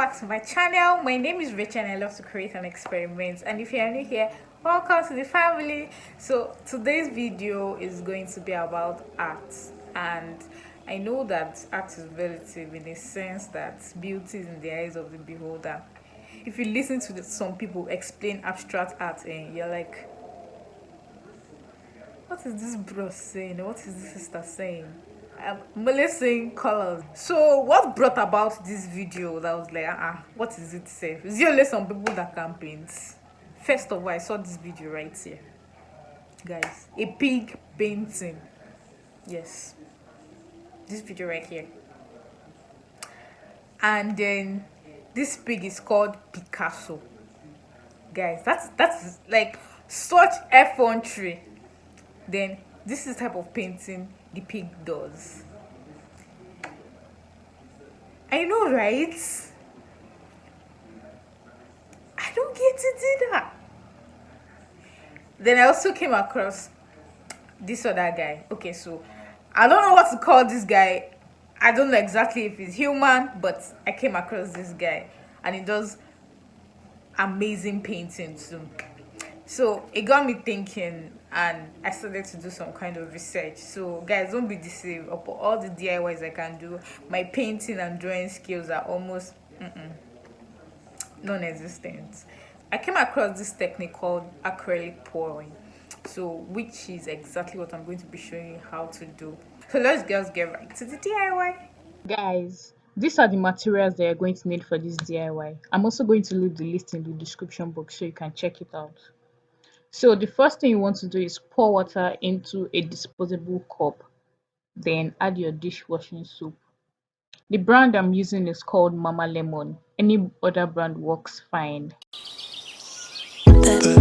back to my channel. My name is Rachel and I love to create and experiment, and if you're new here, welcome to the family. So today's video is going to be about art, and I know that art is relative in the sense that beauty is in the eyes of the beholder. If you listen to some people explain abstract art and you're like, what is this bro saying? What is this sister saying? I'm only saying colors. So what brought about this video that was like, what is it safe? Is there only some people that can paint? First of all, I saw this video right here. Guys, a pig painting. Yes. This video right here. And then this pig is called Picasso. Guys, that's like such effrontery. Then this is the type of painting the pig does. I know, right? I don't get it either. Then I also came across this other guy. Okay, so I don't know what to call this guy. I don't know exactly if he's human, but I came across this guy and he does amazing paintings too. So it got me thinking, and I started to do some kind of research. So guys, don't be deceived. All the DIYs I can do, my painting and drawing skills are almost non-existent. I came across this technique called acrylic pouring, so which is exactly what I'm going to be showing you how to do. So let's just get right to the DIY. Guys, these are the materials that you're going to need for this DIY. I'm also going to leave the list in the description box so you can check it out. So the first thing you want to do is pour water into a disposable cup. Then add your dishwashing soap. The brand I'm using is called Mama Lemon. Any other brand works fine.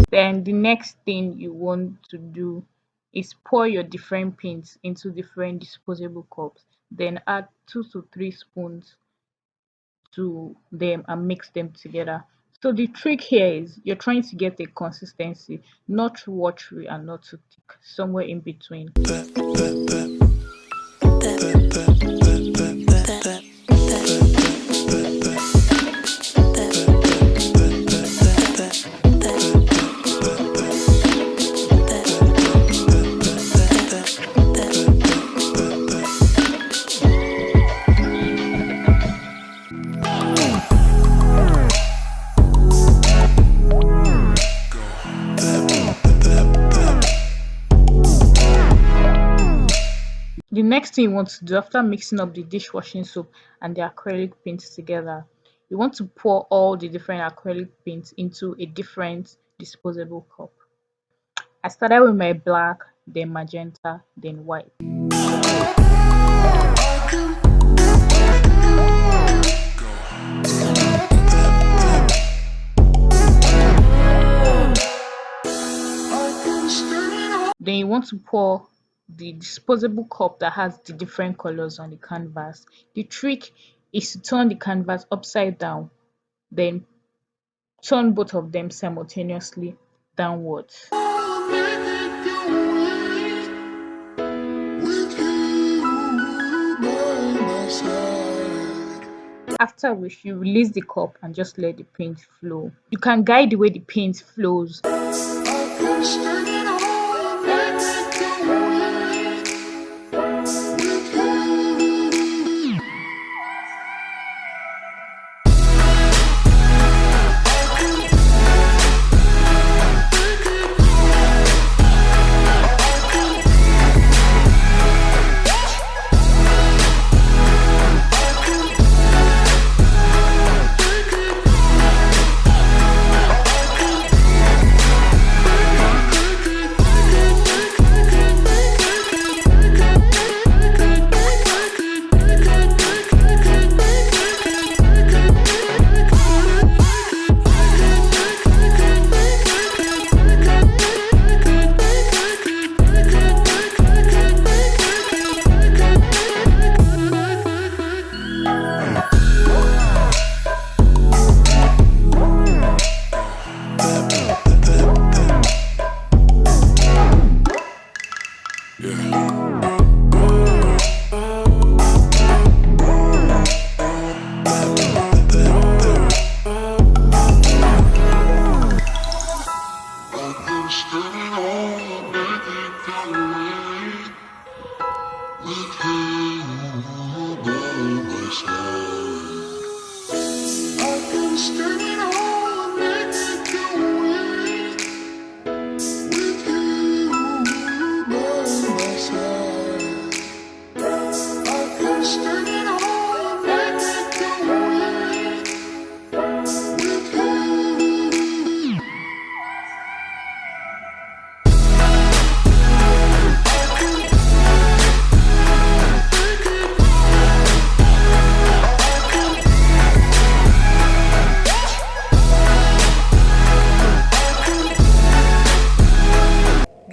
Then the next thing you want to do is pour your different paints into different disposable cups. Then add 2 to 3 spoons to them and mix them together. So the trick here is you're trying to get a consistency, not too watery and not too thick, somewhere in between. The next thing you want to do after mixing up the dishwashing soap and the acrylic paints together, you want to pour all the different acrylic paints into a different disposable cup. I started with my black, then magenta, then white. Then you want to pour the disposable cup that has the different colors on the canvas. The trick is to turn the canvas upside down, then turn both of them simultaneously downwards. After which you release the cup and just let the paint flow. You can guide the way the paint flows.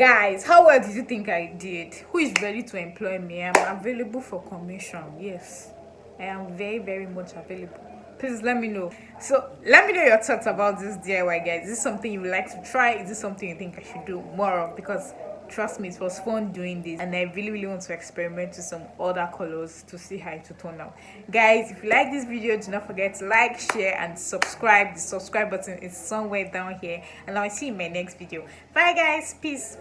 Guys, how well did you think I did? Who is ready to employ me? I'm available for commission. Yes, I am very, very much available. Please let me know. So let me know your thoughts about this DIY, guys. Is this something you would like to try? Is this something you think I should do more of? Because trust me, it was fun doing this, and I really, really want to experiment with some other colors to see how it will turn out. Guys, if you like this video, do not forget to like, share, and subscribe. The subscribe button is somewhere down here, and I'll see you in my next video. Bye guys, peace.